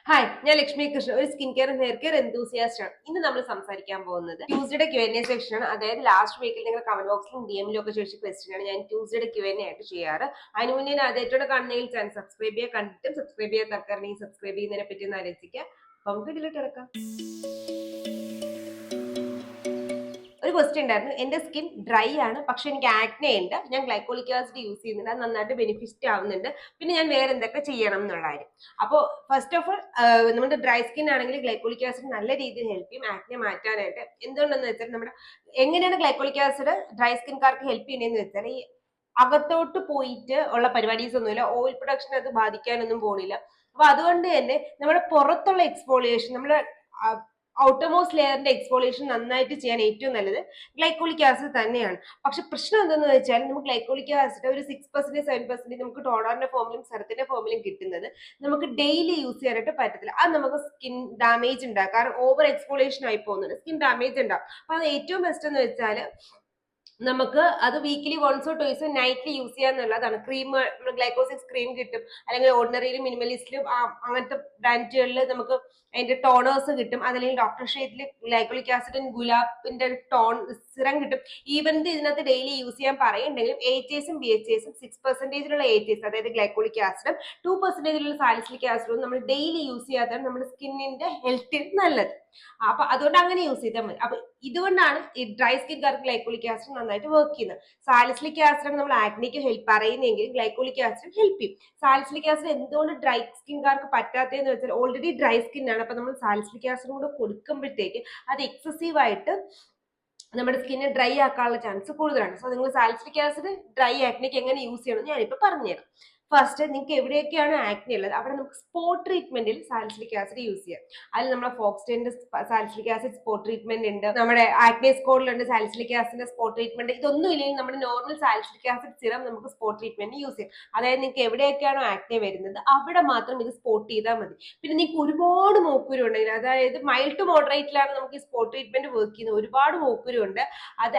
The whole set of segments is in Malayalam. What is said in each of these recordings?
ഹായ്, ഞാൻ ലക്ഷ്മി കൃഷ്ണൻ, ഒരു skin care hair care enthusiast ആണ്. ഇന്ന് നമ്മൾ സംസാരിക്കാൻ പോകുന്നത് ട്യൂസ്ഡേ Q&A സെക്ഷൻ ആണ്. അതായത് ലാസ്റ്റ് വീക്കിൽ നിങ്ങൾ കമന്റ് ബോക്സിലും DM ഒക്കെ ചോദിച്ച ക്വസ്റ്റ്യൻ ആണ് ഞാൻ ട്യൂസ്ഡേ Q&A ആയിട്ട് ചെയ്യാറ്. അതിന് മുന്നേ ആദ്യമായിട്ടോടെ കാണുന്നതിൽ ചാനൽ സബ്സ്ക്രൈബ് ചെയ്യുക, കണ്ടിട്ടും സബ്സ്ക്രൈബ് ചെയ്യാത്ത ആൾക്കാരെങ്കിൽ സബ്സ്ക്രൈബ് ചെയ്യുന്നതിനെ പറ്റി ഒന്ന് ആലോചിക്കുക. അപ്പൊ നമുക്ക് ഇതിലോട്ട് ഇറക്കാം. ഒരു ക്വസ്റ്റ്യൻ ഉണ്ടായിരുന്നു, എന്റെ സ്കിൻ ഡ്രൈ ആണ് പക്ഷെ എനിക്ക് ആക്നെ ഉണ്ട്, ഞാൻ ഗ്ലൈക്കോളിക് ആസിഡ് യൂസ് ചെയ്യുന്നുണ്ട്, അത് നന്നായിട്ട് ബെനിഫിറ്റ് ആവുന്നുണ്ട്, പിന്നെ ഞാൻ വേറെ എന്തൊക്കെ ചെയ്യണം എന്നുള്ള കാര്യം. അപ്പോൾ ഫസ്റ്റ് ഓഫ് ഓൾ നമ്മുടെ ഡ്രൈ സ്കിൻ ആണെങ്കിൽ ഗ്ലൈക്കോളിക് ആസിഡ് നല്ല രീതിയിൽ ഹെൽപ്പ് ചെയ്യും ആക്നെ മാറ്റാനായിട്ട്. എന്തുകൊണ്ടെന്ന് വെച്ചാൽ നമ്മുടെ എങ്ങനെയാണ് ഗ്ലൈക്കോളിക് ആസിഡ് ഡ്രൈ സ്കിൻകാർക്ക് ഹെൽപ്പ് ചെയ്യുന്നതെന്ന് വെച്ചാൽ ഈ അകത്തോട്ട് പോയിട്ട് ഉള്ള പരിപാടീസ് ഒന്നുമില്ല, ഓയിൽ പ്രൊഡക്ഷൻ അത് ബാധിക്കാനൊന്നും പോണില്ല. അപ്പൊ അതുകൊണ്ട് തന്നെ നമ്മുടെ പുറത്തുള്ള എക്സ്ഫോളിയേഷൻ, നമ്മുടെ ഔട്ടർമോസ്റ്റ് ലെയറിന്റെ എക്സ്ഫോളിയേഷൻ നന്നായിട്ട് ചെയ്യാൻ ഏറ്റവും നല്ലത് ഗ്ലൈക്കോളിക് ആസിഡ് തന്നെയാണ്. പക്ഷെ പ്രശ്നം എന്തെന്ന് വെച്ചാൽ നമുക്ക് ഗ്ലൈക്കോളിക് ആസിഡ് ഒരു 6% 7% നമുക്ക് ടോണറിന്റെ ഫോമിലും സെറത്തിന്റെ ഫോമിലും കിട്ടുന്നത് നമുക്ക് ഡെയിലി യൂസ് ചെയ്യാനായിട്ട് പറ്റത്തില്ല. അത് നമുക്ക് സ്കിൻ ഡാമേജ് ഉണ്ടാകും, കാരണം ഓവർ എക്സ്ഫോളിയേഷൻ ആയി പോകുന്നുണ്ട്, സ്കിൻ ഡാമേജ് ഉണ്ടാവും. അപ്പൊ അത് ഏറ്റവും ബെസ്റ്റ് എന്ന് വെച്ചാൽ നമുക്ക് അത് വീക്കിലി വൺസോ ടോയ്സോ നൈറ്റ്ലി യൂസ് ചെയ്യാന്നുള്ളതാണ്. ക്രീം, ഗ്ലൈക്കോസിക്സ് ക്രീം കിട്ടും, അല്ലെങ്കിൽ ഓർഡിനറിയിലും മിനിമലിസ്റ്റിലും അങ്ങനത്തെ ബ്രാൻഡുകളിൽ നമുക്ക് അതിന്റെ ടോണേഴ്സ് കിട്ടും, അതല്ലെങ്കിൽ ഡോക്ടർ ഷേറ്റിൽ ഗ്ലൈക്കോളിക് ആസിഡ് ഗുലാബിന്റെ ടോൺ സിറം കിട്ടും. ഈവൻ ഇതിനകത്ത് ഡെയിലി യൂസ് ചെയ്യാൻ പറയുന്നുണ്ടെങ്കിലും AHAs BHAs 6%-ലുള്ള AHAs അതായത് ഗ്ലൈക്കോളിക് ആസിഡും 2%-ലുള്ള സാലിസിലിക് ആസിഡും നമ്മൾ ഡെയിലി യൂസ് ചെയ്യാത്തതാണ് നമ്മുടെ സ്കിന്നിന്റെ ഹെൽത്തിന് നല്ലത്. അപ്പൊ അതുകൊണ്ട് അങ്ങനെ യൂസ് ചെയ്താൽ മതി. അപ്പൊ ഇതുകൊണ്ടാണ് ഈ ഡ്രൈ സ്കിൻകാർക്ക് ഗ്ലൈക്കോളിക് ആസിഡ് നന്നായിട്ട് വർക്ക് ചെയ്യുന്നത്. സാലിസിലിക് ആസിഡ് നമ്മൾ ആക്നിക്ക് ഹെൽപ്പ് പറയുന്നെങ്കിൽ ഗ്ലൈക്കോളിക് ആസിഡ് ഹെൽപ്പ് ചെയ്യും. സാലിസിലിക് ആസിഡ് എന്തുകൊണ്ട് ഡ്രൈ സ്കിൻകാർക്ക് പറ്റാത്തതെന്ന് വെച്ചാൽ ഓൾറെഡി ഡ്രൈ സ്കിൻ ആണ്. അപ്പൊ നമ്മൾ സാലിസിലിക് ആസിഡ് കൂടെ കൊടുക്കുമ്പോഴത്തേക്ക് അത് എക്സസീവ് ആയിട്ട് നമ്മുടെ സ്കിന്നെ ഡ്രൈ ആക്കാനുള്ള ചാൻസ് കൂടുതലാണ്. സോ നിങ്ങൾ സാലിസിലിക് ആസിഡ് ഡ്രൈ ആക്നിക്ക് എങ്ങനെ യൂസ് ചെയ്യണം ഞാനിപ്പോ പറഞ്ഞുതരാം. ഫസ്റ്റ്, നിങ്ങൾക്ക് എവിടെയൊക്കെയാണ് ആക്നി ഉള്ളത് അവിടെ നമുക്ക് സ്പോട്ട് ട്രീറ്റ്മെന്റിൽ സാലിസിലിക് ആസിഡ് യൂസ് ചെയ്യാം. അതിൽ നമ്മുടെ ഫോക്സ്റ്റേന്റെ സാലിസിലിക് ആസിഡ് സ്പോട്ട് ട്രീറ്റ്മെന്റ് ഉണ്ട്, നമ്മുടെ ആക്നെ സ്കോഡിലുണ്ട് സാലിസിലിക് ആസിഡിന്റെ സ്പോട്ട് ട്രീറ്റ്മെന്റ്. ഇതൊന്നും ഇല്ലെങ്കിൽ നമ്മുടെ നോർമൽ സാലിസിലിക് ആസിഡ് സിറം നമുക്ക് സ്പോട്ട് ട്രീറ്റ്മെന്റ് യൂസ് ചെയ്യാം. അതായത് നിങ്ങൾക്ക് എവിടെയൊക്കെയാണോ ആക്നെ വരുന്നത് അവിടെ മാത്രം ഇത് സ്പോട്ട് ചെയ്താൽ മതി. പിന്നെ നിങ്ങൾക്ക് ഒരുപാട് മോക്കുരു ഉണ്ടെങ്കിൽ, അതായത് മൈൽഡ് ടു മോഡറേറ്റിലാണ് നമുക്ക് ഈ സ്പോട്ട് ട്രീറ്റ്മെന്റ് വർക്ക് ചെയ്യുന്നത്, ഒരുപാട് മോക്കുരു ഉണ്ട്, അത്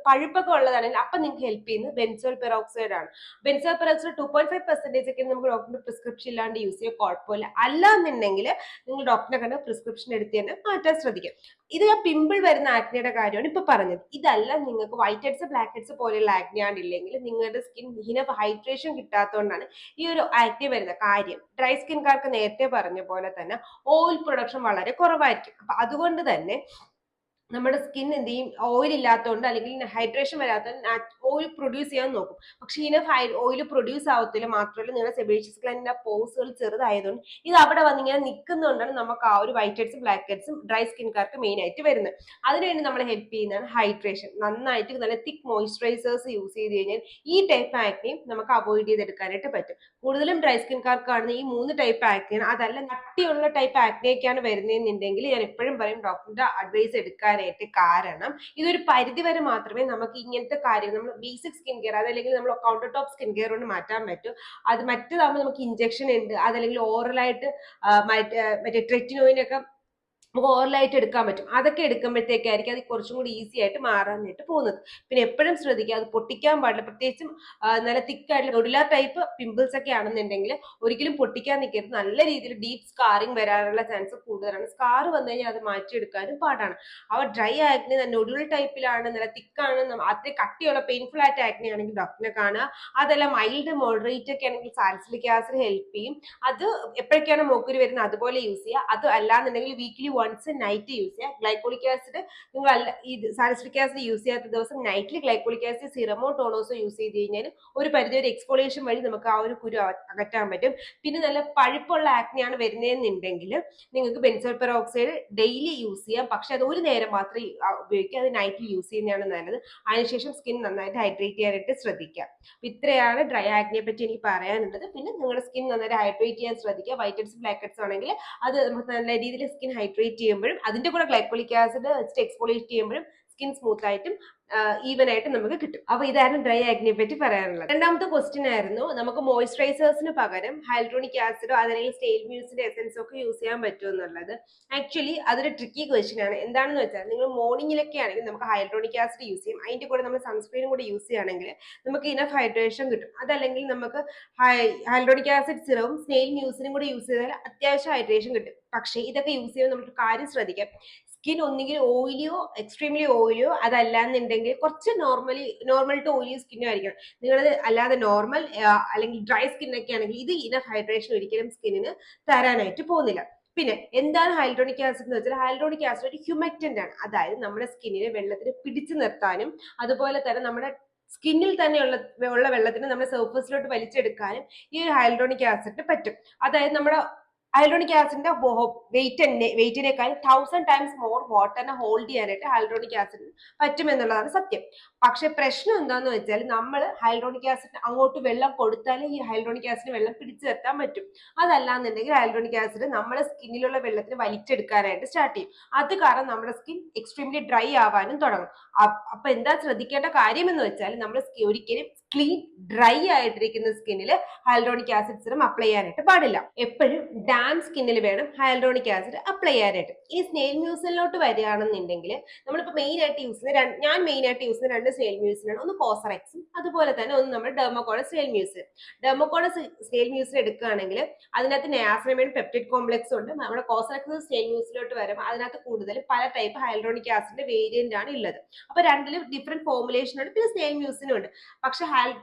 പഴുപ്പൊക്കെ ഉള്ളതാണെങ്കിൽ അപ്പൊ നിങ്ങൾക്ക് ഹെൽപ്പ് ചെയ്യുന്നത് ബെൻസോൾ പെറോക്സൈഡ് ആണ്. ബെൻസോൾ പെറോക്സൈഡ് 2.5% ഒക്കെ നമുക്ക് ഡോക്ടറിന്റെ പ്രിസ്ക്രിപ്ഷൻ ഇല്ലാണ്ട് യൂസ് ചെയ്യാൻ കുഴപ്പമില്ല. അല്ലാന്നുണ്ടെങ്കിൽ നിങ്ങൾ ഡോക്ടറെ കണ്ട് പ്രിസ്ക്രിപ്ഷൻ എടുത്ത് തന്നെ മാറ്റാൻ ശ്രദ്ധിക്കുക. ഇത് ഞാൻ പിമ്പിൾ വരുന്ന ആക്നിയുടെ കാര്യമാണ് ഇപ്പൊ പറഞ്ഞത്. ഇതല്ല നിങ്ങൾക്ക് വൈറ്റ് ഹെഡ്സ് ബ്ലാക്ക് ഹെഡ്സ് പോലെയുള്ള ആക്നി ആണില്ലെങ്കിൽ നിങ്ങളുടെ സ്കിൻ ഇനഫ് ഹൈഡ്രേഷൻ കിട്ടാത്തതുകൊണ്ടാണ് ഈ ഒരു ആക്നി വരുന്ന കാര്യം. ഡ്രൈ സ്കിൻകാർക്ക് നേരത്തെ പറഞ്ഞ പോലെ തന്നെ ഓയിൽ പ്രൊഡക്ഷൻ വളരെ കുറവായിരിക്കും. അപ്പൊ അതുകൊണ്ട് തന്നെ നമ്മുടെ സ്കിൻ എന്ത് ചെയ്യും, ഓയിൽ ഇല്ലാത്തതുകൊണ്ട് അല്ലെങ്കിൽ ഹൈഡ്രേഷൻ വരാത്തതുകൊണ്ട് ഓയിൽ പ്രൊഡ്യൂസ് ചെയ്യാൻ നോക്കും. പക്ഷെ ഇനഫ് ഓയിൽ പ്രൊഡ്യൂസ് ആവത്തില്ല. മാത്രമല്ല നിങ്ങളുടെ സെബേഷ്യസ് ഗ്ലാൻഡിന്റെ പോസുകൾ ചെറുതായതുകൊണ്ട് ഇത് അവിടെ വന്നിങ്ങനെ നിൽക്കുന്നതുകൊണ്ടാണ് നമുക്ക് ആ ഒരു വൈറ്റ് ഹെഡ്സും ബ്ലാക്ക് ഹെഡ്സും ഡ്രൈ സ്കിൻകാർക്ക് മെയിൻ ആയിട്ട് വരുന്നത്. അതിനുവേണ്ടി നമ്മളെ ഹെൽപ്പ് ചെയ്യുന്നതാണ് ഹൈഡ്രേഷൻ. നന്നായിട്ട് നല്ല തിക്ക് മോയ്സ്ചറൈസേഴ്സ് യൂസ് ചെയ്ത് കഴിഞ്ഞാൽ ഈ ടൈപ്പ് ആക്നെയും നമുക്ക് അവോയ്ഡ് ചെയ്തെടുക്കാനായിട്ട് പറ്റും. കൂടുതലും ഡ്രൈ സ്കിൻകാർക്കാണ് ഈ 3 ടൈപ്പ് ആക്നെയാണ്. അതല്ല കട്ടിയുള്ള ടൈപ്പ് ആക്നെയൊക്കെയാണ് വരുന്നതെന്നുണ്ടെങ്കിൽ ഞാൻ എപ്പോഴും പറയും ഡോക്ടറിന്റെ അഡ്വൈസ് എടുക്കാൻ. കാരണം ഇതൊരു പരിധി വരെ മാത്രമേ നമുക്ക് ഇങ്ങനത്തെ കാര്യം നമ്മൾ ബേസിക് സ്കിൻ കെയർ അതല്ലെങ്കിൽ നമ്മൾ കൗണ്ടർ ടോപ്പ് സ്കിൻ കെയർ കൊണ്ട് മാറ്റാൻ പറ്റും. അത് മറ്റേതാകുമ്പോൾ നമുക്ക് ഇഞ്ചക്ഷൻ ഉണ്ട്, അതല്ലെങ്കിൽ ഓറലായിട്ട് മറ്റേ ട്രെറ്റിനോയിനൊക്കെ നമുക്ക് ഓറലായിട്ട് എടുക്കാൻ പറ്റും. അതൊക്കെ എടുക്കുമ്പോഴത്തേക്കായിരിക്കും അത് കുറച്ചും കൂടി ഈസി ആയിട്ട് മാറാനായിട്ട് പോകുന്നത്. പിന്നെ എപ്പോഴും ശ്രദ്ധിക്കുക, അത് പൊട്ടിക്കാൻ പാടില്ല. പ്രത്യേകിച്ചും നല്ല തിക്കായിട്ടുള്ള നൊഡുലാർ ടൈപ്പ് പിമ്പിൾസ് ഒക്കെ ആണെന്നുണ്ടെങ്കിൽ ഒരിക്കലും പൊട്ടിക്കാൻ നിൽക്കരുത്. നല്ല രീതിയിൽ ഡീപ്പ് സ്കാറിങ് വരാനുള്ള ചാൻസ് കൂടുതലാണ്. സ്കാർ വന്നു കഴിഞ്ഞാൽ അത് മാറ്റിയെടുക്കാനും പാടാണ്. അവ ഡ്രൈ ആക്നെ നൊഡുലർ ടൈപ്പിലാണ്, നല്ല തിക്കാണ്, അത്ര കട്ടിയുള്ള പെയിൻഫുൾ ആയിട്ട് ആക്നെ ആണെങ്കിൽ ഡോക്ടറിനെ കാണുക. അതല്ല മൈൽഡ് മോഡറേറ്റ് ഒക്കെ ആണെങ്കിൽ സാലിസിലിക് ആസിഡ് ഹെൽപ്പ് ചെയ്യും. അത് എപ്പോഴൊക്കെയാണ് മോക്കുരി വരുന്നത് അതുപോലെ യൂസ് ചെയ്യുക. അത് അല്ലാന്നുണ്ടെങ്കിൽ വീക്കിലി വൺസ് നൈറ്റ് യൂസ് ചെയ്യുക. ഗ്ലൈക്കോളിക് ആസിഡ് നിങ്ങൾ ഈ സാലിസിലിക് ആസിഡ് യൂസ് ചെയ്യാത്ത ദിവസം നൈറ്റിൽ ഗ്ലൈക്കോളിക് ആസിഡ് സിറമോ ടോണോസോ യൂസ് ചെയ്ത് കഴിഞ്ഞാൽ ഒരു പരിധി ഒരു എക്സ്ഫോളിയേഷൻ വഴി നമുക്ക് ആ ഒരു കുരു അകറ്റാൻ പറ്റും. പിന്നെ നല്ല പഴുപ്പുള്ള ആക്നെയാണ് വരുന്നതെന്നുണ്ടെങ്കിൽ നിങ്ങൾക്ക് ബെൻസോൾ പെറോക്സൈഡ് ഡെയിലി യൂസ് ചെയ്യാം. പക്ഷെ അത് ഒരു നേരം മാത്രമേ ഉപയോഗിക്കുക, അത് നൈറ്റിൽ യൂസ് ചെയ്യുന്നതാണ് നല്ലത്. അതിനുശേഷം സ്കിൻ നന്നായിട്ട് ഹൈഡ്രേറ്റ് ചെയ്യാനായിട്ട് ശ്രദ്ധിക്കുക. ഇത്രയാണ് ഡ്രൈ ആക്നിയെ പറ്റി എനിക്ക് പറയാനുള്ളത്. പിന്നെ നിങ്ങളുടെ സ്കിൻ നന്നായിട്ട് ഹൈഡ്രേറ്റ് ചെയ്യാൻ ശ്രദ്ധിക്കുക. വൈറ്റ് ഹെഡ്സ് ബ്ലാക്ക് ഹെഡ്സ് ആണെങ്കിൽ അത് നമുക്ക് നല്ല രീതിയിൽ സ്കിൻ ഹൈഡ്രേറ്റ് ചെയ്യുമ്പോഴും അതിന്റെ കൂടെ ഗ്ലൈക്കോളിക് ആസിഡ് എക്സ്ഫോളിയേറ്റ് ചെയ്യുമ്പോഴും സ്കിൻ സ്മൂത്ത് ആയിട്ടും ഈവൻ ആയിട്ട് നമുക്ക് കിട്ടും. അപ്പൊ ഇതായിരുന്നു ഡ്രൈ ആക്നെ പറ്റി പറയാനുള്ളത്. രണ്ടാമത്തെ ക്വസ്റ്റ്യൻ ആയിരുന്നു, നമുക്ക് മോയ്സ്ചറൈസേഴ്സിന് പകരം ഹൈൽഡ്രോണിക് ആസിഡോ അല്ലെങ്കിൽ സ്റ്റേൽ മ്യൂസിന്റെ എസൻസോ ഒക്കെ യൂസ് ചെയ്യാൻ പറ്റുമോ എന്നുള്ളത്. ആക്ച്വലി അതൊരു ട്രിക്കി ക്വസ്റ്റ്യൻ ആണ്. എന്താണെന്ന് വെച്ചാൽ നിങ്ങൾ മോർണിംഗിലൊക്കെ ആണെങ്കിൽ നമുക്ക് ഹൈൽഡ്രോണിക് ആസിഡ് യൂസ് ചെയ്യും, അതിന്റെ കൂടെ നമ്മൾ സൺസ്ക്രീനും കൂടെ യൂസ് ചെയ്യുകയാണെങ്കിൽ നമുക്ക് ഇനഫ് ഹൈഡ്രേഷൻ കിട്ടും. അതല്ലെങ്കിൽ നമുക്ക് ഹൈൽഡ്രോണിക് ആസിഡ് സിറവും സ്നെയിൽ മ്യൂസിനും കൂടെ യൂസ് ചെയ്താൽ അത്യാവശ്യം ഹൈഡ്രേഷൻ കിട്ടും. പക്ഷേ ഇതൊക്കെ യൂസ് ചെയ്യുമ്പോൾ നമുക്ക് കാര്യം ശ്രദ്ധിക്കാം, സ്കിൻ ഒന്നുകിൽ ഓയിലിയോ എക്സ്ട്രീംലി ഓയിലിയോ അതല്ലാന്നുണ്ടെങ്കിൽ കുറച്ച് നോർമൽ ടു ഓയിലി സ്കിന്നോ ആയിരിക്കണം. നിങ്ങളത് അല്ലാതെ നോർമൽ അല്ലെങ്കിൽ ഡ്രൈ സ്കിന്നൊക്കെ ആണെങ്കിൽ ഇത് ഇനഫ് ഹൈഡ്രേഷൻ ഒരിക്കലും സ്കിന്നിന് തരാനായിട്ട് പോകുന്നില്ല. പിന്നെ എന്താണ് ഹൈൽഡ്രോണിക് ആസിഡ് എന്ന് വെച്ചാൽ, ഹൈൽഡ്രോണിക് ആസിഡ് ഒരു ഹ്യൂമക്റ്റന്റ് ആണ്. അതായത് നമ്മുടെ സ്കിന്നിനെ വെള്ളത്തിന് പിടിച്ചു നിർത്താനും അതുപോലെ തന്നെ നമ്മുടെ സ്കിന്നിൽ തന്നെ ഉള്ള വെള്ളത്തിന് നമ്മുടെ സർഫസിലോട്ട് വലിച്ചെടുക്കാനും ഈ ഒരു ഹൈൽഡ്രോണിക് ആസിഡിന് പറ്റും. അതായത് നമ്മുടെ ഹൈൽഡ്രോണിക് ആസിഡിന്റെ വെയിറ്റിനേക്കാൾ 1000 ടൈംസ് മോർ വാട്ടറിനെ ഹോൾഡ് ചെയ്യാനായിട്ട് ഹൈൽഡ്രോണിക് ആസിഡിന് പറ്റുമെന്നുള്ളതാണ് സത്യം. പക്ഷെ പ്രശ്നം എന്താന്ന് വെച്ചാൽ, നമ്മൾ ഹൈൽഡ്രോണിക് ആസിഡ് അങ്ങോട്ട് വെള്ളം കൊടുത്താലേ ഈ ഹൈൽഡ്രോണിക് ആസിഡ് വെള്ളം പിടിച്ചു നിർത്താൻ പറ്റും. അതല്ലാന്നുണ്ടെങ്കിൽ ഹൈൽഡ്രോണിക് ആസിഡ് നമ്മുടെ സ്കിന്നിലുള്ള വെള്ളത്തിന് വലിച്ചെടുക്കാനായിട്ട് സ്റ്റാർട്ട് ചെയ്യും. അത് കാരണം നമ്മുടെ സ്കിൻ എക്സ്ട്രീംലി ഡ്രൈ ആവാനും തുടങ്ങും. അപ്പൊ എന്താ ശ്രദ്ധിക്കേണ്ട കാര്യം എന്ന് വെച്ചാൽ, നമ്മൾ ഒരിക്കലും ക്ലീൻ ഡ്രൈ ആയിട്ടിരിക്കുന്ന സ്കിന്നിൽ ഹൈൽഡ്രോണിക് ആസിഡ് സിറം അപ്ലൈ ചെയ്യാനായിട്ട് പാടില്ല. എപ്പോഴും ഡാം സ്കിന്നിൽ വേണം ഹൈൽഡ്രോണിക് ആസിഡ് അപ്ലൈ ചെയ്യാനായിട്ട്. ഈ സ്നെയിൽ മ്യൂസിലോട്ട് വരികയാണെന്നുണ്ടെങ്കിൽ നമ്മളിപ്പോൾ ഞാൻ മെയിൻ ആയിട്ട് യൂസ് ചെയ്യുന്ന രണ്ട് സ്നെയിൽ മ്യൂസിനാണ്. ഒന്ന് കോസറെക്സും അതുപോലെ തന്നെ ഒന്ന് നമ്മുടെ ഡെർമോകോണസ് സ്നെയിൽ മ്യൂസിൻ. ഡെർമോകോണസ് സ്നെയിൽ മ്യൂസിൻ എടുക്കുകയാണെങ്കിൽ അതിനകത്ത് നയാസിനമൈഡ് പെപ്റ്റിഡ് കോംപ്ലക്സ് ഉണ്ട്. നമ്മുടെ കോസറെക്സ് സ്നെയിൽ മ്യൂസിലോട്ട് വരുമ്പോൾ അതിനകത്ത് കൂടുതൽ പല ടൈപ്പ് ഹൈൽഡ്രോണിക് ആസിഡിന്റെ വേരിയന്റ് ആണ് ഉള്ളത്. അപ്പൊ രണ്ടിലും ഡിഫറെന്റ് ഫോർമുലേഷൻ ഉണ്ട്. പിന്നെ സ്നെയിൽ മ്യൂസിനും ഉണ്ട്. പക്ഷെ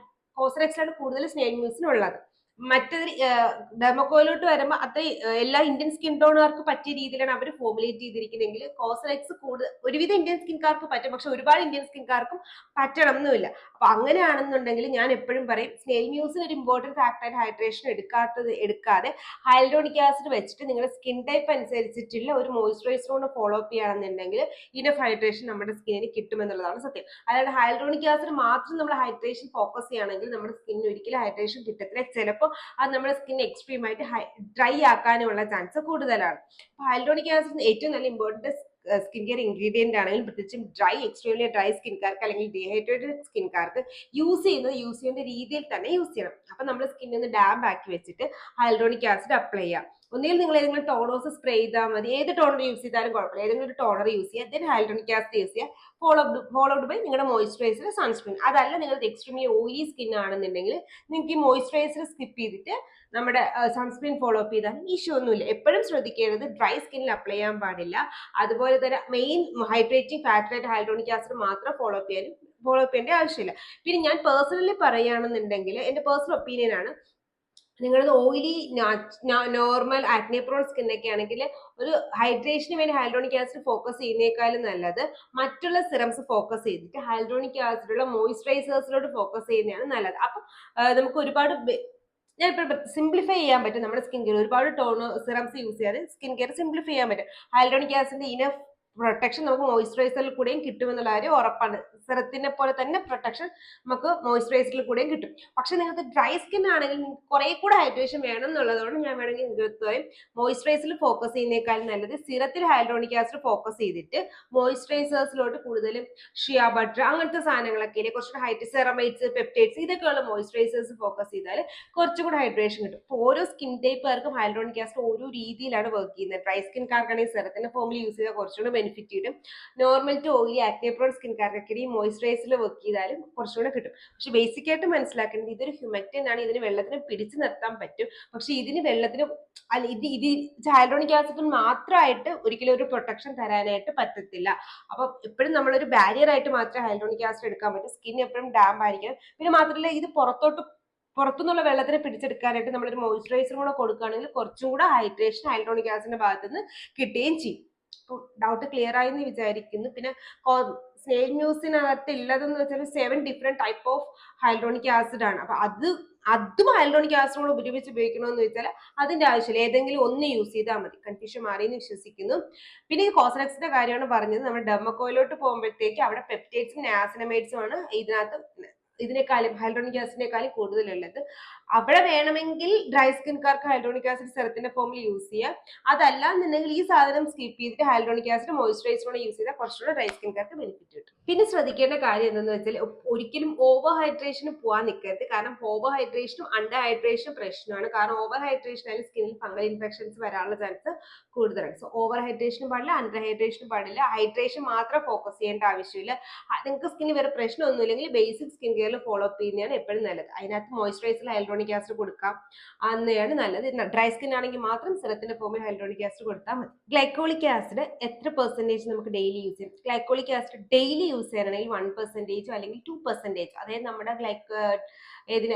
കോസറെക്സിലാണ് കൂടുതൽ സ്നെയിൽ മ്യൂസിൻ ഉള്ളത്. മറ്റേത് ഡെർമോക്കോയിലോട്ട് വരുമ്പോൾ അത്ര എല്ലാ ഇന്ത്യൻ സ്കിൻ ടോണുകാർക്ക് പറ്റിയ രീതിയിലാണ് അവർ ഫോർമുലേറ്റ് ചെയ്തിരിക്കുന്നതെങ്കിൽ കോസറെക്സ് ഒരുവിധം ഇന്ത്യൻ സ്കിൻകാർക്ക് പറ്റും, പക്ഷെ ഒരുപാട് ഇന്ത്യൻ സ്കിൻകാർക്കും പറ്റണം എന്നുമില്ല. അപ്പൊ അങ്ങനെയാണെന്നുണ്ടെങ്കിൽ ഞാൻ എപ്പോഴും പറയും, സ്നെയിൽ മ്യൂസിന് ഒരു ഇമ്പോർട്ടന്റ് ഫാക്ടർ ഹൈഡ്രേഷൻ എടുക്കാതെ ഹൈൽഡ്രോണിക് ആസിഡ് വെച്ചിട്ട് നിങ്ങളുടെ സ്കിൻ ടൈപ്പ് അനുസരിച്ചിട്ടുള്ള ഒരു മോയ്സ്ചറൈസർ കൊണ്ട് ഫോളോ അപ്പ് ചെയ്യുകയാണെന്നുണ്ടെങ്കിൽ ഇനഫ് ഹൈഡ്രേഷൻ നമ്മുടെ സ്കിന്നിന് കിട്ടുമെന്നുള്ളതാണ് സത്യം. അതായത് ഹൈൽഡ്രോണിക് ആസിഡ് മാത്രം നമ്മൾ ഹൈഡ്രേഷൻ ഫോക്കസ് ചെയ്യുകയാണെങ്കിൽ നമ്മുടെ സ്കിന്നിന് ഒരിക്കലും ഹൈഡ്രേഷൻ കിട്ടത്തില്ല. ചിലപ്പോൾ അത് നമ്മുടെ സ്കിൻ എക്സ്ട്രീം ആയിട്ട് ഡ്രൈ ആക്കാനുള്ള ചാൻസ് കൂടുതലാണ്. ഹൈൽഡ്രോണിക് ആസിഡ് ഏറ്റവും നല്ല ഇമ്പോർട്ടന്റ് സ്കിൻ കെയർ ഇൻഗ്രീഡിയന്റ് ആണെങ്കിലും പ്രത്യേകിച്ചും എക്സ്ട്രീംലി ഡ്രൈ സ്കിൻകാർക്ക് അല്ലെങ്കിൽ ഡീഹൈഡ്രേറ്റഡ് സ്കിൻകാർക്ക് യൂസ് ചെയ്യേണ്ട രീതിയിൽ തന്നെ യൂസ് ചെയ്യണം. അപ്പൊ നമ്മുടെ സ്കിന്നൊന്ന് ഡാമ്പ് ആക്കി വെച്ചിട്ട് ഹൈൽഡ്രോണിക് ആസിഡ് അപ്ലൈ ചെയ്യാം. ഒന്നുകിൽ നിങ്ങൾ ഏതെങ്കിലും ടോണേഴ്സ് സ്പ്രേ ചെയ്താൽ മതി, ഏത് ടോണർ യൂസ് ചെയ്താലും കുഴപ്പമില്ല. ഏതെങ്കിലും ഒരു ടോണർ യൂസ് ചെയ്യുക, ദെൻ ഹൈൽഡ്രോണിക് ആസിഡ് യൂസ് ചെയ്യുക, ഫോളോഡ് ബൈ നിങ്ങളുടെ മോയ്സ്ചറൈസർ, സൺസ്ക്രീൻ. അതല്ല നിങ്ങൾക്ക് എക്സ്ട്രീംലി ഓയിലി സ്കിൻ ആണെന്നുണ്ടെങ്കിൽ നിങ്ങൾക്ക് ഈ മോയ്സ്ചറൈസർ സ്കിപ്പ് ചെയ്തിട്ട് നമ്മുടെ സൺസ്ക്രീൻ ഫോളോ അപ്പ് ചെയ്താൽ ഇഷ്യൂ ഒന്നുമില്ല. എപ്പോഴും ശ്രദ്ധിക്കേണ്ടത് ഡ്രൈ സ്കിന്നിൽ അപ്ലൈ ചെയ്യാൻ പാടില്ല. അതുപോലെ തന്നെ മെയിൻ ഹൈഡ്രേറ്റിംഗ് ഫാക്ടറായിട്ട് ഹൈൽഡ്രോണിക് ആസിഡ് മാത്രം ഫോളോ അപ്പ് ചെയ്യേണ്ട ആവശ്യമില്ല. പിന്നെ ഞാൻ പേഴ്സണലി പറയുകയാണെന്നുണ്ടെങ്കിൽ എന്റെ പേഴ്സണൽ ഒപ്പീനിയൻ ആണ്, നിങ്ങളത് ഓയിലി നോർമൽ ആക്നെ പ്രോൺ സ്കിന്നൊക്കെ ആണെങ്കിൽ ഒരു ഹൈഡ്രേഷന് വേണ്ടി ഹൈൽഡ്രോണിക് ആസിഡ് ഫോക്കസ് ചെയ്യുന്നേക്കാളും നല്ലത് മറ്റുള്ള സിറംസ് ഫോക്കസ് ചെയ്തിട്ട് ഹൈൽഡ്രോണിക് ആസിഡുള്ള മോയ്സ്ചറൈസേഴ്സിലോട്ട് ഫോക്കസ് ചെയ്യുന്നതാണ് നല്ലത്. അപ്പം നമുക്ക് ഒരുപാട് ഞാൻ ഇപ്പോൾ സിംപ്ലിഫൈ ചെയ്യാൻ പറ്റും നമ്മുടെ സ്കിൻ കെയർ. ഒരുപാട് സിറംസ് യൂസ് ചെയ്യാതെ സ്കിൻ കെയർ സിംപ്ലിഫൈ ചെയ്യാൻ പറ്റും. ഹൈൽഡ്രോണിക് ആസിഡിന്റെ ഇനഫ് പ്രൊട്ടക്ഷൻ നമുക്ക് മോയ്സ്ചറൈസറിൽ കൂടെയും കിട്ടുമെന്നുള്ള കാര്യം ഉറപ്പാണ്. സിറത്തിനെ പോലെ തന്നെ പ്രൊട്ടക്ഷൻ നമുക്ക് മോയ്സ്ചറൈസറിൽ കൂടെയും കിട്ടും. പക്ഷെ നിങ്ങൾക്ക് ഡ്രൈ സ്കിൻ ആണെങ്കിൽ കുറെ കൂടെ ഹൈഡ്രേഷൻ വേണം എന്നുള്ളതുകൊണ്ട് ഞാൻ വേണമെങ്കിൽ നിങ്ങൾക്ക് മോയ്സ്ചറൈസറിൽ ഫോക്കസ് ചെയ്യുന്നേക്കാളും നല്ലത് സിറത്തിൽ ഹൈൽഡ്രോണിക് ആസിഡ് ഫോക്കസ് ചെയ്തിട്ട് മോയ്സ്ചറൈസേഴ്സിലോട്ട് കൂടുതലും ഷിയ ബട്ടർ അങ്ങനത്തെ സാധനങ്ങളൊക്കെ കുറച്ചുകൂടെ സെറമൈറ്റ്സ്, പെപ്റ്റൈഡ്സ് ഇതൊക്കെയുള്ള മോയ്സ്ചറൈസേഴ്സ് ഫോക്കസ് ചെയ്താൽ കുറച്ചുകൂടെ ഹൈഡ്രേഷൻ കിട്ടും. അപ്പോൾ ഓരോ സ്കിൻ ടൈപ്പുകാർക്കും ഹൈൽഡ്രോണിക് ആസിഡ് ഓരോ രീതിയിലാണ് വർക്ക് ചെയ്യുന്നത്. ഡ്രൈ സ്കിൻകാർക്കാണെങ്കിൽ സെറത്തിന്റെ ഫോമിൽ യൂസ് ചെയ്താൽ കുറച്ചുകൂടെ ബെനിഫിറ്റ് കിട്ടും. Normal to oily acne prone സ്കിൻകാർക്കൊക്കെ ഈ മോയ്സ്ചറൈസറിൽ വർക്ക് ചെയ്താലും കുറച്ചുകൂടെ കിട്ടും. പക്ഷെ ബേസിക് ആയിട്ട് മനസ്സിലാക്കേണ്ടത് ഇതൊരു ഹ്യൂമക്റ്റൻ ആണ്. ഇതിന് വെള്ളത്തിന് പിടിച്ചു നിർത്താൻ പറ്റും. പക്ഷെ ഇതിന് വെള്ളത്തിന് ഇത് ഹൈൽഡ്രോണിക് ആസിഡ് മാത്രമായിട്ട് ഒരിക്കലും ഒരു പ്രൊട്ടക്ഷൻ തരാനായിട്ട് പറ്റത്തില്ല. അപ്പൊ എപ്പോഴും നമ്മളൊരു ബാരിയർ ആയിട്ട് മാത്രമേ ഹൈൽഡ്രോണിക് ആസിഡ് എടുക്കാൻ പറ്റൂ. സ്കിൻ എപ്പോഴും ഡാമ്പ് ആയിരിക്കണം. പിന്നെ മാത്രമല്ല ഇത് പുറത്തുനിന്നുള്ള വെള്ളത്തിനെ പിടിച്ചെടുക്കാനായിട്ട് നമ്മളൊരു മോയ്സ്ചറൈസർ കൂടെ കൊടുക്കുകയാണെങ്കിൽ കുറച്ചും കൂടെ ഹൈഡ്രേഷൻ ഹൈൽഡ്രോണിക് ആസിഡിന്റെ ഭാഗത്ത് നിന്ന് കിട്ടുകയും ചെയ്യും. ഡൗട്ട് ക്ലിയർ ആയി എന്ന് വിചാരിക്കുന്നു. പിന്നെ സ്നെയിൽ മ്യൂസിനകത്ത് ഉള്ളതെന്ന് വെച്ചാൽ 7 different type of hyaluronic acid ആണ്. അപ്പൊ അതും ഹൈൽഡ്രോണിക് ആസിഡോട് ഉപയോഗിക്കണമെന്ന് വെച്ചാൽ അതിന്റെ ആവശ്യമില്ല, ഏതെങ്കിലും ഒന്ന് യൂസ് ചെയ്താൽ മതി. കൺഫ്യൂഷൻ മാറിയെന്ന് വിശ്വസിക്കുന്നു. പിന്നെ ഈ കോസറെക്സിന്റെ കാര്യമാണ് പറഞ്ഞത്. നമ്മൾ ഡെർമക്കോയിലോട്ട് പോകുമ്പോഴത്തേക്ക് അവിടെ പെപ്റ്റൈഡ്സും നയാസിനമൈഡ്സും ആണ് ഇതിനകത്ത് ഇതിനേക്കാളും ഹൈൽഡ്രോണിക് ആസിഡിനേക്കാളും കൂടുതലുള്ളത്. അവിടെ വേണമെങ്കിൽ ഡ്രൈ സ്കിൻകാർക്ക് ഹൈഡ്രോണിക് ആസിഡ് സെറത്തിന്റെ ഫോമിൽ യൂസ് ചെയ്യാം. അതല്ല എന്നുണ്ടെങ്കിൽ ഈ സാധനം സ്കിപ്പ് ചെയ്തിട്ട് ഹൈഡ്രോണിക് ആസിഡ് മോയിസ്ചറൈസറോടെ യൂസ് ചെയ്താൽ കുറച്ചുകൂടെ ഡ്രൈ സ്കിൻകാർക്ക് ബെനിഫിറ്റ് കിട്ടും. പിന്നെ ശ്രദ്ധിക്കേണ്ട കാര്യം എന്തെന്ന് വെച്ചാൽ ഒരിക്കലും ഓവർ ഹൈഡ്രേഷന് പോകാൻ നിൽക്കരുത്. കാരണം ഓവർ ഹൈഡ്രേഷനും അണ്ടർ ഹൈഡ്രേഷനും പ്രശ്നമാണ്. കാരണം ഓവർ ഹൈഡ്രേഷൻ ആയാലും സ്കിന്നിൽ ഫംഗൽ ഇൻഫെക്ഷൻസ് വരാനുള്ള ചാൻസ് കൂടുതലാണ്. സോ ഓവർ ഹൈഡ്രേഷനും പാടില്ല, അണ്ടർ ഹൈഡ്രേഷനും പാടില്ല. ഹൈഡ്രേഷൻ മാത്രം ഫോക്കസ് ചെയ്യേണ്ട ആവശ്യമില്ല. നിങ്ങൾക്ക് സ്കിന്നിൽ വേറെ പ്രശ്നമൊന്നുമില്ലെങ്കിൽ ബേസിക് സ്കിൻ കെയറിൽ ഫോളോ അപ്പ് ചെയ്യുന്നതാണ് എപ്പോഴും നല്ലത്. അതിനകത്ത് മോയിസ്ചറൈസറിൽ ഹൈഡ്രോണിക് ആസിഡ് കൊടുക്കാം, അന്നയാണ് നല്ലത്. ഡ്രൈ സ്കിൻ ആണെങ്കിൽ മാത്രം സെറത്തിന്റെ ഫോമിൽ ഹൈഡ്രോണിക് ആസിഡ് കൊടുത്താൽ മതി. ഗ്ലൈക്കോളിക് ആസിഡ് എത്ര പെർസെന്റേജ് നമുക്ക് ഡെയിലി യൂസ് ചെയ്യാം? ഗ്ലൈക്കോളിക് ആസിഡ് ഡെയിലി യൂസ് ചെയ്യണമെങ്കിൽ 1% അല്ലെങ്കിൽ 2%, അതായത് നമ്മുടെ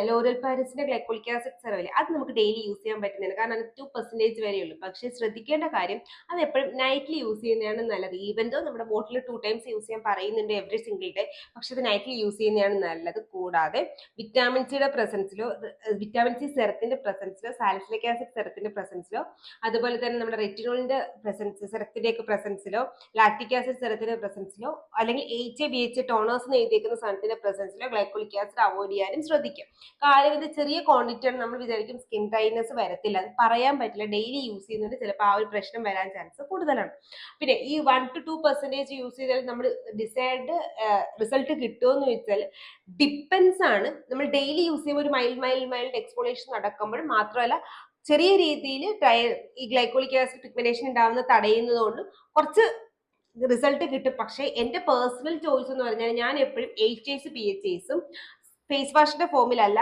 ലോറൽ പാരിസിന്റെ ഗ്ലൈക്കോളിക് ആസിഡ് സെറവില്ലേ, അത് നമുക്ക് ഡെയിലി യൂസ് ചെയ്യാൻ പറ്റുന്നതാണ്. കാരണം അത് 2% വരെയുള്ളൂ. പക്ഷേ ശ്രദ്ധിക്കേണ്ട കാര്യം അത് എപ്പോഴും നൈറ്റ്ലി യൂസ് ചെയ്യുന്നതാണ് നല്ലത്. ഈവൻ ദോ നമ്മുടെ ബോട്ടിൽ 2 ടൈംസ് യൂസ് ചെയ്യാൻ പറയുന്നുണ്ട് എവറി സിംഗിൾ ഡേ, പക്ഷെ അത് നൈറ്റ്ലി യൂസ് ചെയ്യുന്നതാണ് നല്ലത്. കൂടാതെ വിറ്റാമിൻ സിയുടെ പ്രസൻസിലോ, വിറ്റാമിൻ സി സെറത്തിന്റെ പ്രസൻസിലോ, സാലിസിലിക് ആസിഡ് സെറത്തിന്റെ പ്രസൻസിലോ, അതുപോലെ തന്നെ നമ്മുടെ റെറ്റിനോളിന്റെ പ്രസൻസ് സെറത്തിന്റെ ഒക്കെ പ്രസൻസിലോ, ലാക്ടിക് ആസിഡ് സെറത്തിന്റെ പ്രസൻസിലോ, അല്ലെങ്കിൽ HA BHA ടോണേഴ്സ് എന്ന് എഴുതിയിരിക്കുന്ന സാധനത്തിന്റെ പ്രസൻസിലോ ഗ്ലൈക്കോളിക് ആസിഡ് അവോയ്ഡ് ചെയ്യാനും ശ്രദ്ധിക്കും. കാര്യം ഇത് ചെറിയ ക്വാണ്ടിറ്റിയാണ്. നമ്മൾ വിചാരിക്കും സ്കിൻ ഡ്രൈനെസ് വരത്തില്ല, അത് പറയാൻ പറ്റില്ല. ഡെയിലി യൂസ് ചെയ്യുന്നത് ചിലപ്പോൾ ആ ഒരു പ്രശ്നം വരാൻ ചാൻസ് കൂടുതലാണ്. പിന്നെ ഈ 1 to 2% യൂസ് ചെയ്താൽ നമ്മൾ ഡിസൈഡ് റിസൾട്ട് കിട്ടുമെന്ന് വെച്ചാൽ ഡിപ്പെൻസ് ആണ്. നമ്മൾ ഡെയിലി യൂസ് ചെയ്യുമ്പോൾ ഒരു മൈൽഡ് എക്സ്പോളേഷൻ നടക്കുമ്പോൾ മാത്രമല്ല, ചെറിയ രീതിയിൽ ഈ ഗ്ലൈക്കോളിക് ആസിഡ് പിഗ്മെന്റേഷൻ ഉണ്ടാവുന്ന തടയുന്നത് കൊണ്ട് കുറച്ച് റിസൾട്ട് കിട്ടും. പക്ഷേ എന്റെ പേഴ്സണൽ ചോയ്സ് എന്ന് പറഞ്ഞാൽ ഞാൻ എപ്പോഴും HAs BHAs ഫേസ് വാഷിന്റെ ഫോമിലല്ല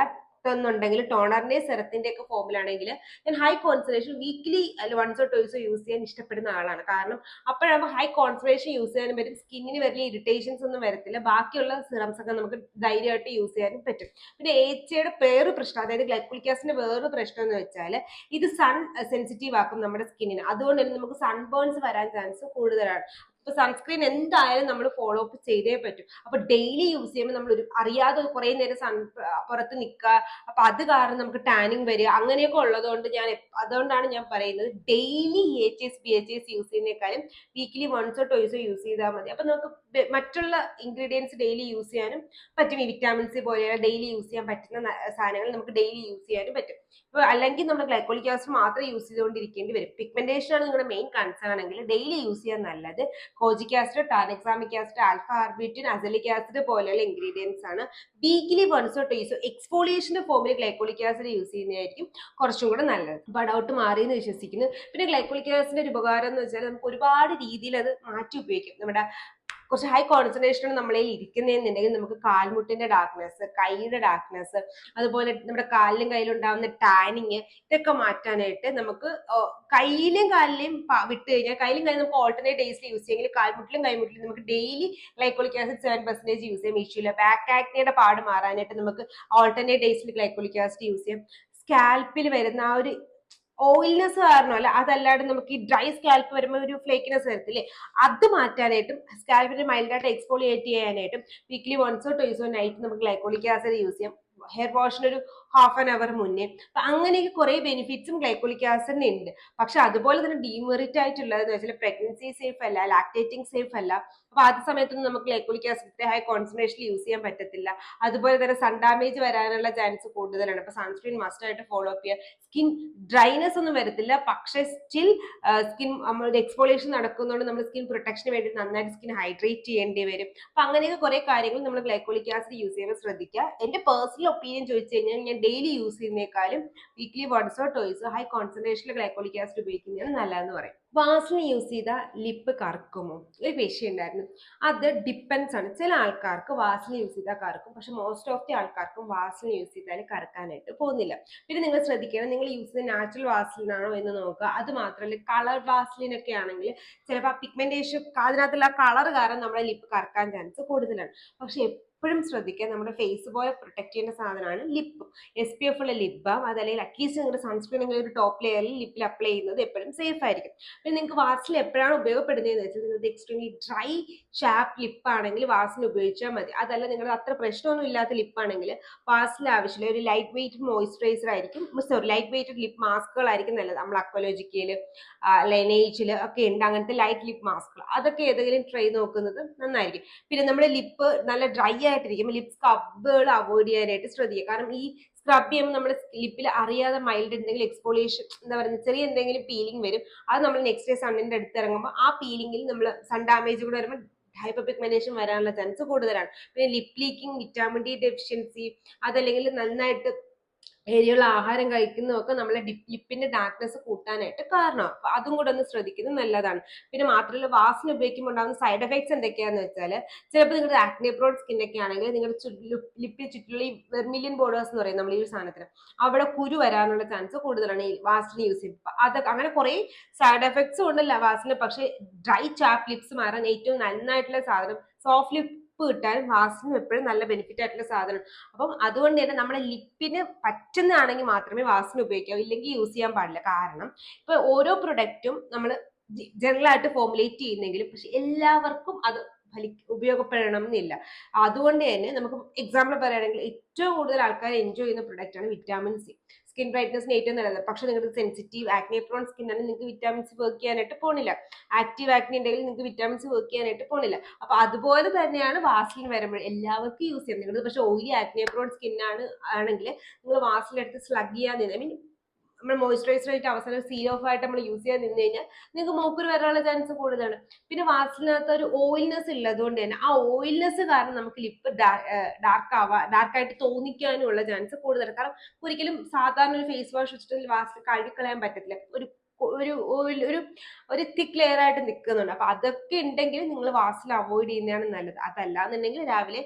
എന്നുണ്ടെങ്കിൽ ടോണറിന്റെ സെറത്തിന്റെ ഒക്കെ ഫോമിലാണെങ്കിൽ ഞാൻ ഹൈ കോൺസെൻട്രേഷൻ വീക്ക്ലി വൺസോ ടോയ്സോ യൂസ് ചെയ്യാൻ ഇഷ്ടപ്പെടുന്ന ആളാണ്. കാരണം അപ്പോഴാകുമ്പോൾ ഹൈ കോൺസെൻട്രേഷൻ യൂസ് ചെയ്യാനും പറ്റും, സ്കിന്നിന് വലിയ ഇറിറ്റേഷൻസ് ഒന്നും വരത്തില്ല, ബാക്കിയുള്ള സിറംസ് ഒക്കെ നമുക്ക് ധൈര്യമായിട്ട് യൂസ് ചെയ്യാനും പറ്റും. പിന്നെ HAയുടെ വേറൊരു പ്രശ്നം, അതായത് ഗ്ലൈക്കോളിക് ആസിഡിന്റെ വേറൊരു പ്രശ്നം എന്ന് വെച്ചാൽ ഇത് സൺ സെൻസിറ്റീവ് ആക്കും നമ്മുടെ സ്കിന്നിന്. അതുകൊണ്ട് തന്നെ നമുക്ക് സൺബേൺസ് വരാൻ ചാൻസ് കൂടുതലാണ്. ഇപ്പൊ സൺസ്ക്രീൻ എന്തായാലും നമ്മൾ ഫോളോ അപ്പ് ചെയ്തേ പറ്റും. അപ്പൊ ഡെയിലി യൂസ് ചെയ്യുമ്പോൾ നമ്മൾ അറിയാതെ കുറെ നേരം പുറത്ത് നിൽക്കുക, അപ്പൊ അത് കാരണം നമുക്ക് ടാനിങ് വരിക, അങ്ങനെയൊക്കെ ഉള്ളതുകൊണ്ട് അതുകൊണ്ടാണ് ഞാൻ പറയുന്നത് ഡെയിലി HAs BHAs യൂസ് ചെയ്യുന്നേക്കാളും വീക്കിലി വൺസോ ടോയ്സോ യൂസ് ചെയ്താൽ മതി. അപ്പൊ നമുക്ക് മറ്റുള്ള ഇൻഗ്രീഡിയൻസ് ഡെയിലി യൂസ് ചെയ്യാനും പറ്റും. ഈ വിറ്റാമിൻ സി പോലെയുള്ള ഡെയിലി യൂസ് ചെയ്യാൻ പറ്റുന്ന സാധനങ്ങൾ നമുക്ക് ഡെയിലി യൂസ് ചെയ്യാനും പറ്റും. ഇപ്പൊ അല്ലെങ്കിൽ നമ്മൾ ഗ്ലൈക്കോളിക് ആസിഡ് മാത്രം യൂസ് ചെയ്തുകൊണ്ടിരിക്കേണ്ടി വരും. പിഗ്മെന്റേഷൻ ആണ് നിങ്ങളുടെ മെയിൻ കൺസേൺ ആണെങ്കിൽ ഡെയിലി യൂസ് ചെയ്യാൻ നല്ലത് kojic acid, tranexamic acid, alpha arbutin, azelaic acid പോലെയുള്ള ഇൻഗ്രീഡിയൻസ് ആണ്. വീക്കിലി വൺസോ ടോയ്സോ എക്സ്ഫോളിയേഷന്റെ ഫോമിൽ ഗ്ലൈക്കോളിക് ആസിഡ് യൂസ് ചെയ്യുന്നതായിരിക്കും കുറച്ചും കൂടെ നല്ലത്. അപ്പൊ ഡൗട്ട് മാറിയെന്ന് വിശ്വസിക്കുന്നു. പിന്നെ ഗ്ലൈക്കോളിക് ആസിഡിന്റെ ഒരു ഉപകാരം എന്ന് വെച്ചാൽ നമുക്ക് ഒരുപാട് രീതിയിൽ അത് മാറ്റി ഉപയോഗിക്കും. നമ്മുടെ കുറച്ച് ഹൈ കോൺസെൻട്രേഷൻ നമ്മളിൽ ഇരിക്കുന്നതെന്നുണ്ടെങ്കിൽ നമുക്ക് കാൽമുട്ടിന്റെ ഡാർക്ക്നെസ്, കൈയുടെ ഡാർക്ക്നെസ്, അതുപോലെ നമ്മുടെ കാലിലും കയ്യിലും ഉണ്ടാകുന്ന ടാനിങ്, ഇതൊക്കെ മാറ്റാനായിട്ട് നമുക്ക് കയ്യിലും കാലിലും വിട്ട് കഴിഞ്ഞാൽ കയ്യിലും കയ്യിലും നമുക്ക് ഓൾട്ടർനേറ്റ് ഡേയ്സിൽ യൂസ് ചെയ്യാമെങ്കിൽ കാൽമുട്ടിലും കൈമുട്ടിലും നമുക്ക് ഡെയിലി ഗ്ലൈക്കോളിക് ആസിഡ് 7% യൂസ് ചെയ്യാൻ ഇഷ്യൂ ഇല്ല. ബാക്ക് ആക്നെയുടെ പാട് മാറാനായിട്ട് നമുക്ക് ഓൾട്ടർനേറ്റ് ഡേയ്സിൽ ഗ്ലൈക്കോളിക് ആസിഡ് യൂസ് ചെയ്യാം. സ്കാൽപ്പിൽ വരുന്ന ആ ഒരു ഓയിൽനെസ് കാരണമല്ല, അതല്ലാണ്ട് നമുക്ക് ഈ ഡ്രൈ സ്കാൽപ്പ് വരുമ്പോൾ ഒരു ഫ്ലേക്കിനെസ് വരത്തില്ലേ, അത് മാറ്റാനായിട്ടും സ്കാൽപ്പിന് മൈൽഡായിട്ട് എക്സ്ഫോളിയേറ്റ് ചെയ്യാനായിട്ടും വീക്കിലി വൺസോ ടോയ്സോ നൈറ്റ് നമുക്ക് ഗ്ലൈക്കോളിക് ആസിഡ് യൂസ് ചെയ്യാം. ഹെയർ വാഷിന് ഒരു ഹാഫ് ആൻ അവർ മുന്നേ. അപ്പൊ അങ്ങനെയൊക്കെ കുറെ ബെനിഫിറ്റ്സും ഗ്ലൈക്കോളിക് ആസിഡിന് ഉണ്ട്. പക്ഷെ അതുപോലെ തന്നെ ഡീമെറിറ്റ് ആയിട്ടുള്ളതെന്ന് വെച്ചാൽ പ്രഗ്നൻസി സേഫ് അല്ല, ലാക്ടേറ്റിംഗ് സേഫ് അല്ല. അപ്പൊ ആദ്യ സമയത്തൊന്നും നമുക്ക് ഗ്ലൈക്കോളിക് ആസിഡ് ഹൈ കോൺസെൻട്രേഷനിൽ യൂസ് ചെയ്യാൻ പറ്റത്തില്ല. അതുപോലെ തന്നെ സൺ ഡാമേജ് വരാനുള്ള ചാൻസ് കൂടുതലാണ്. അപ്പൊ സൺസ്ക്രീൻ മസ്റ്റ് ആയിട്ട് ഫോളോ അപ്പ് ചെയ്യുക. സ്കിൻ ഡ്രൈനെസ് ഒന്നും വരത്തില്ല, പക്ഷെ സ്റ്റിൽ സ്കിൻ നമ്മളുടെ എക്സ്പോളേഷൻ നടക്കുന്നതുകൊണ്ട് നമ്മൾ സ്കിൻ പ്രൊട്ടക്ഷന് വേണ്ടി നന്നായിട്ട് സ്കിൻ ഹൈഡ്രേറ്റ് ചെയ്യേണ്ടി വരും. അപ്പൊ അങ്ങനെയൊക്കെ കുറെ കാര്യങ്ങൾ നമ്മൾ ഗ്ലൈക്കോളിക് ആസിഡ് യൂസ് ചെയ്യുമ്പോൾ ശ്രദ്ധിക്കുക. എന്റെ പേഴ്സണൽ ഒപ്പീനിയൻ ചോദിച്ചു കഴിഞ്ഞാൽ ഞാൻ ഡെയിലി യൂസ് ചെയ്യുന്നേക്കാളും വീക്ക്ലി വൺസോ ടോയ്സോ ഹൈ കോൺസെൻട്രേഷനിൽ ഗ്ലൈക്കോളിക് ആസിഡ് ഉപയോഗിക്കുന്നതാണ് നല്ലതെന്ന് പറയും. വാസലിൻ യൂസ് ചെയ്ത ലിപ്പ് കറക്കുമോ? ഒരു വിഷയം ഉണ്ടായിരുന്നു. അത് ഡിപ്പെൻസ് ആണ്. ചില ആൾക്കാർക്ക് വാസലിൻ യൂസ് ചെയ്താൽ കറക്കും, പക്ഷെ മോസ്റ്റ് ഓഫ് ദി ആൾക്കാർക്കും വാസലിൻ യൂസ് ചെയ്താൽ കറക്കാനായിട്ട് പോകുന്നില്ല. പിന്നെ നിങ്ങൾ ശ്രദ്ധിക്കണം, നിങ്ങൾ യൂസ് ചെയ്യുന്ന നാച്ചുറൽ വാസലിൻ ആണോ എന്ന് നോക്കുക. അത് മാത്രമല്ല, കളർ വാസലിൻ ഒക്കെ ആണെങ്കിൽ ചിലപ്പോൾ ആ പിഗ്മെന്റേഷൻ അതിനകത്തുള്ള കളർ കാരണം നമ്മുടെ ലിപ്പ് കറക്കാൻ ചാൻസ് കൂടുതലാണ്. പക്ഷെ എപ്പോഴും ശ്രദ്ധിക്കുക, നമ്മുടെ ഫേസ് പോലെ പ്രൊട്ടക്ട് ചെയ്യുന്ന സാധനമാണ് ലിപ്പ്. SPF ഉള്ള ലിപ് ബാം, അതല്ലെങ്കിൽ അറ്റ്ലീസ്റ്റ് നിങ്ങളുടെ സൺസ്ക്രീൻ ഒരു ടോപ്പ് ലെയറിൽ ലിപ്പിൽ അപ്ലൈ ചെയ്യുന്നത് എപ്പോഴും സേഫ് ആയിരിക്കും. പിന്നെ നിങ്ങൾക്ക് വാസലിൻ എപ്പോഴാണ് ഉപയോഗപ്പെടുന്നതെന്ന് വെച്ചാൽ നിങ്ങൾക്ക് എക്സ്ട്രീംലി ഡ്രൈ ഷാർപ്പ് ലിപ്പ് ആണെങ്കിൽ വാസലിൻ ഉപയോഗിച്ചാൽ മതി. അതല്ല നിങ്ങളുടെ അത്ര പ്രശ്നമൊന്നും ഇല്ലാത്ത ലിപ്പ് ആണെങ്കിൽ വാസലിൻ ആവശ്യമില്ല. ഒരു ലൈറ്റ് വെയ്റ്റഡ് മോയ്സ്ചറൈസർ ആയിരിക്കും, ലൈറ്റ് വെയ്റ്റഡ് ലിപ്പ് മാസ്കുകളായിരിക്കും നല്ലത്. നമ്മൾ അക്വലോജിക്കയിൽ, ലൈനേജിൽ ഒക്കെ ഉണ്ട് അങ്ങനത്തെ ലൈറ്റ് ലിപ്പ് മാസ്കുകൾ. അതൊക്കെ ഏതെങ്കിലും ട്രൈ നോക്കുന്നത് നന്നായിരിക്കും. പിന്നെ നമ്മുടെ ലിപ്പ് നല്ല ഡ്രൈ ആയിട്ടിരിക്കും, ലിപ് സ്കബുകൾ അവോയ്ഡ് ചെയ്യാനായിട്ട് ശ്രദ്ധിക്കുക. കാരണം ഈ സ്ക്രബ് ചെയ്യുമ്പോൾ നമ്മുടെ ലിപ്പിൽ അറിയാതെ മൈൽഡ് എന്തെങ്കിലും എക്സ്പോളിയേഷൻ എന്താ പറയുക ചെറിയ എന്തെങ്കിലും പീലിംഗ് വരും. അത് നമ്മൾ നെക്സ്റ്റ് ഡേ സണ്ണിന്റെ അടുത്ത് ഇറങ്ങുമ്പോൾ ആ പീലിംഗിൽ നമ്മൾ സൺ ഡാമേജ് കൂടെ വരുമ്പോൾ ഹൈപ്പർ പിഗ്മെന്റേഷൻ വരാനുള്ള ചാൻസ് കൂടുതലാണ്. പിന്നെ lip leaking, vitamin D deficiency, അതല്ലെങ്കിൽ നന്നായിട്ട് എരിയുള്ള ആഹാരം കഴിക്കുന്നതൊക്കെ നമ്മളെ ലിപ്പിന്റെ ഡാർക്ക്നെസ് കൂട്ടാനായിട്ട് കാരണമാവും. അപ്പൊ അതും കൂടെ ഒന്ന് ശ്രദ്ധിക്കുന്നത് നല്ലതാണ്. പിന്നെ മാത്രമല്ല വാസന ഉപയോഗിക്കുമ്പോൾ ഉണ്ടാകുന്ന സൈഡ് എഫക്ട്സ് എന്തൊക്കെയാന്ന് വെച്ചാൽ ചിലപ്പോൾ നിങ്ങളുടെ ആക്നെ പ്രോൺ സ്കിൻ ഒക്കെ ആണെങ്കിൽ നിങ്ങളുടെ ലിപ്പിൽ ചുറ്റുള്ള ഈ വെർമിലിയൻ ബോർഡേഴ്സ് എന്ന് പറയും നമ്മൾ ഈ ഒരു സാധനത്തിന്, അവിടെ കുരു വരാനുള്ള ചാൻസ് കൂടുതലാണ് ഈ വാസന യൂസ് ചെയ്യുമ്പോൾ. അതൊക്കെ അങ്ങനെ കുറെ സൈഡ് എഫക്ട്സും ഉണ്ടല്ല വാസന. പക്ഷെ ഡ്രൈ ചാപ്പ് ലിപ്സ് മാറാൻ ഏറ്റവും നന്നായിട്ടുള്ള സാധനം സോഫ്റ്റ് ലിപ്പ് കിട്ടാനും വാസന എപ്പോഴും നല്ല ബെനിഫിറ്റ് ആയിട്ടുള്ള സാധനം. അപ്പം അതുകൊണ്ട് തന്നെ നമ്മുടെ ലിപ്പിന് പറ്റുന്നതാണെങ്കിൽ മാത്രമേ വാസന ഉപയോഗിക്കാവൂ, ഇല്ലെങ്കിൽ യൂസ് ചെയ്യാൻ പാടില്ല. കാരണം ഇപ്പൊ ഓരോ പ്രൊഡക്റ്റും നമ്മൾ ജനറൽ ആയിട്ട് ഫോർമുലേറ്റ് ചെയ്യുന്നെങ്കിലും പക്ഷെ എല്ലാവർക്കും അത് ഉപയോഗപ്പെടണം എന്നില്ല. അതുകൊണ്ട് തന്നെ നമുക്ക് എക്സാമ്പിൾ പറയുകയാണെങ്കിൽ ഏറ്റവും കൂടുതൽ ആൾക്കാർ എൻജോയ് ചെയ്യുന്ന പ്രൊഡക്റ്റ് ആണ് വിറ്റാമിൻ സി. സ്കിൻ ബ്രൈറ്റ്നസിന് ഏറ്റവും നല്ലത്. പക്ഷെ നിങ്ങൾക്ക് സെൻസിറ്റീവ് ആക്നെ പ്രോൺ സ്കിൻ ആണ്, നിങ്ങൾക്ക് വിറ്റാമിൻ സി വർക്ക് ചെയ്യാനായിട്ട് പോണില്ല. ആക്റ്റീവ് ആക്നെ ഉണ്ടെങ്കിൽ നിങ്ങൾക്ക് വിറ്റാമിൻ സി വർക്ക് ചെയ്യാനായിട്ട് പോണില്ല. അപ്പൊ അതുപോലെ തന്നെയാണ് വാസലിൻ വരുമ്പോൾ എല്ലാവർക്കും യൂസ് ചെയ്യാം. നിങ്ങൾ പക്ഷെ ഓയിലി ആക്നെ പ്രോൺ സ്കിൻ ആണെങ്കിൽ നിങ്ങൾ വാസലിൻ എടുത്ത് സ്ലഗ് ചെയ്യാൻ ഐ മീൻ നമ്മൾ മോയ്സ്ചറൈസർ ആയിട്ട് അവസാനം സീൽ ഓഫ് ആയിട്ട് നമ്മൾ യൂസ് ചെയ്യാൻ നിന്ന് കഴിഞ്ഞാൽ നിങ്ങൾക്ക് മൂക്കുരു വരാനുള്ള ചാൻസ് കൂടുതലാണ്. പിന്നെ വാസലിനകത്ത് ഒരു ഓയിൽനെസ് ഉള്ളതുകൊണ്ട് തന്നെ ആ ഓയിൽനെസ് കാരണം നമുക്ക് ലിപ്പ് ഡാർക്കായിട്ട് തോന്നിക്കാനുള്ള ചാൻസ് കൂടുതലാണ്. കാരണം ഒരിക്കലും സാധാരണ ഒരു ഫേസ് വാഷ് വെച്ചിട്ട് വാസലിൻ കഴുകിക്കളയാൻ പറ്റത്തില്ല. ഒരു ഒരു തിക്ക് ലെയർ ആയിട്ട് നിൽക്കുന്നുണ്ട്. അപ്പൊ അതൊക്കെ ഉണ്ടെങ്കിൽ നിങ്ങൾ വാസലിൻ അവോയ്ഡ് ചെയ്യുന്നതാണ് നല്ലത്. അതല്ലാന്നുണ്ടെങ്കിൽ രാവിലെ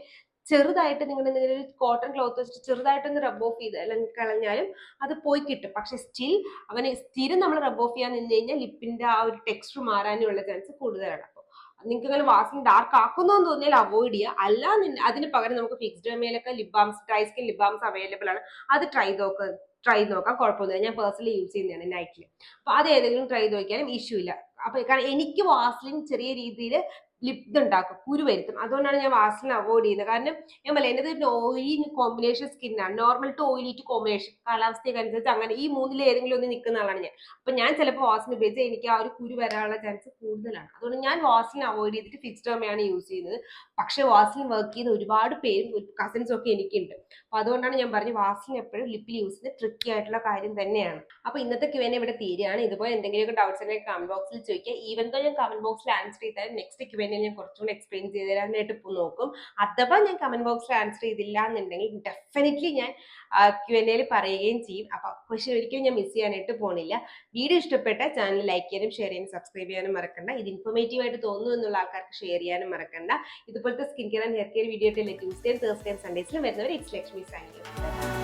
ചെറുതായിട്ട് നിങ്ങൾ എന്തെങ്കിലും ഒരു കോട്ടൺ ക്ലോത്ത് വെച്ചിട്ട് ചെറുതായിട്ടൊന്ന് റബ് ഓഫ് ചെയ്ത് അല്ലെങ്കിൽ കളഞ്ഞാലും അത് പോയി കിട്ടും. പക്ഷെ സ്റ്റിൽ അവന് സ്ഥിരം നമ്മൾ റബ് ഓഫ് ചെയ്യാൻ നിന്ന് കഴിഞ്ഞാൽ ലിപ്പിന്റെ ആ ഒരു ടെക്സ്ചർ മാറാനുള്ള ചാൻസ് കൂടുതലാണ്. അപ്പോൾ നിങ്ങൾക്ക് അങ്ങനെ വാസലിൻ ഡാർക്ക് ആക്കുന്നു എന്ന് തോന്നിയാൽ അവോയ്ഡ് ചെയ്യുക. അല്ല അതിന് പകരം നമുക്ക് ഫിക്സ്ഡ് എമയിലൊക്കെ lip balms, dry skin lip balms available ആണ്. അത് ട്രൈ നോക്കാം, കുഴപ്പമൊന്നുമില്ല. ഞാൻ പേഴ്സണലി യൂസ് ചെയ്യുന്നതാണ് നൈറ്റിൽ. അപ്പൊ അത് ഏതെങ്കിലും ട്രൈ നോക്കിയാലും ഇഷ്യൂ ഇല്ല. അപ്പൊ കാരണം എനിക്ക് വാസലിൻ ചെറിയ രീതിയിൽ ലിപ് ഉണ്ടാക്കും, കുരു വരുത്തും. അതുകൊണ്ടാണ് ഞാൻ വാസലിൻ അവോയ്ഡ് ചെയ്യുന്നത്. കാരണം ഞാൻ പറയാം എൻ്റെ ഓയിലി കോമ്പിനേഷൻ സ്കിന്നാണ്, normal to oily to combination, കാലാവസ്ഥയ്ക്ക് അനുസരിച്ച് അങ്ങനെ ഈ മൂന്നിൽ ഏതെങ്കിലും ഒന്ന് നിൽക്കുന്ന ആളാണ് ഞാൻ. അപ്പൊ ഞാൻ ചിലപ്പോൾ വാസലിൻ ഉപയോഗിച്ചാൽ എനിക്ക് ആ ഒരു കുരു വരാനുള്ള ചാൻസ് കൂടുതലാണ്. അതുകൊണ്ട് ഞാൻ വാസലിൻ അവോയ്ഡ് ചെയ്തിട്ട് ഫിക്സ്ഡ് എമയാണ് യൂസ് ചെയ്യുന്നത്. പക്ഷെ വാസലിൻ വർക്ക് ചെയ്യുന്ന ഒരുപാട് പേരും കസിൻസും ഒക്കെ എനിക്കുണ്ട്. അപ്പൊ അതുകൊണ്ടാണ് ഞാൻ പറഞ്ഞു വാസലിൻ എപ്പോഴും ലിപ്പിൽ യൂസ് ചെയ്യുന്നത് ട്രിക്കി ആയിട്ടുള്ള കാര്യം തന്നെയാണ്. അപ്പൊ ഇന്നത്തെ Q&A ഇവിടെ തീരുകയാണ്. ഇതുപോലെ എന്തെങ്കിലുമൊക്കെ ഡൗട്ട്സ് ഉണ്ടെങ്കിൽ കമന്റ് ബോക്സിൽ ചോദിക്കുക. ഈവൻ ദോ ഞാൻ കമന്റ് ബോക്സിൽ ആൻസർ ചെയ്താൽ നെക്സ്റ്റ് Q&A ഞാൻ കുറച്ചുകൂടി എക്സ്പ്ലെയിൻ ചെയ്ത് തരാനായിട്ട് ഇപ്പോൾ നോക്കും. അഥവാ ഞാൻ കമന്റ് ബോക്സിൽ ആൻസർ ചെയ്തില്ല എന്നുണ്ടെങ്കിൽ ഡെഫിനറ്റ്ലി ഞാൻ Q&A പറയുകയും ചെയ്യും. അപ്പൊ പക്ഷെ ഒരിക്കലും ഞാൻ മിസ് ചെയ്യാനായിട്ട് പോണില്ല. വീഡിയോ ഇഷ്ടപ്പെട്ട ചാനൽ ലൈക്ക് ചെയ്യാനും ഷെയർ ചെയ്യാനും സബ്സ്ക്രൈബ് ചെയ്യാനും മറക്കണ്ട. ഇത് ഇൻഫോർമേറ്റീവ് ആയിട്ട് തോന്നുന്നു എന്നുള്ള ആൾക്കാർക്ക് ഷെയർ ചെയ്യാനും മറക്കണ്ട. ഇതുപോലത്തെ skin care and hair care video Tuesday, Thursday, സൺഡേസിലും വരുന്നവർ ഇറ്റ്സ് ലക്ഷ്മി. Thank you.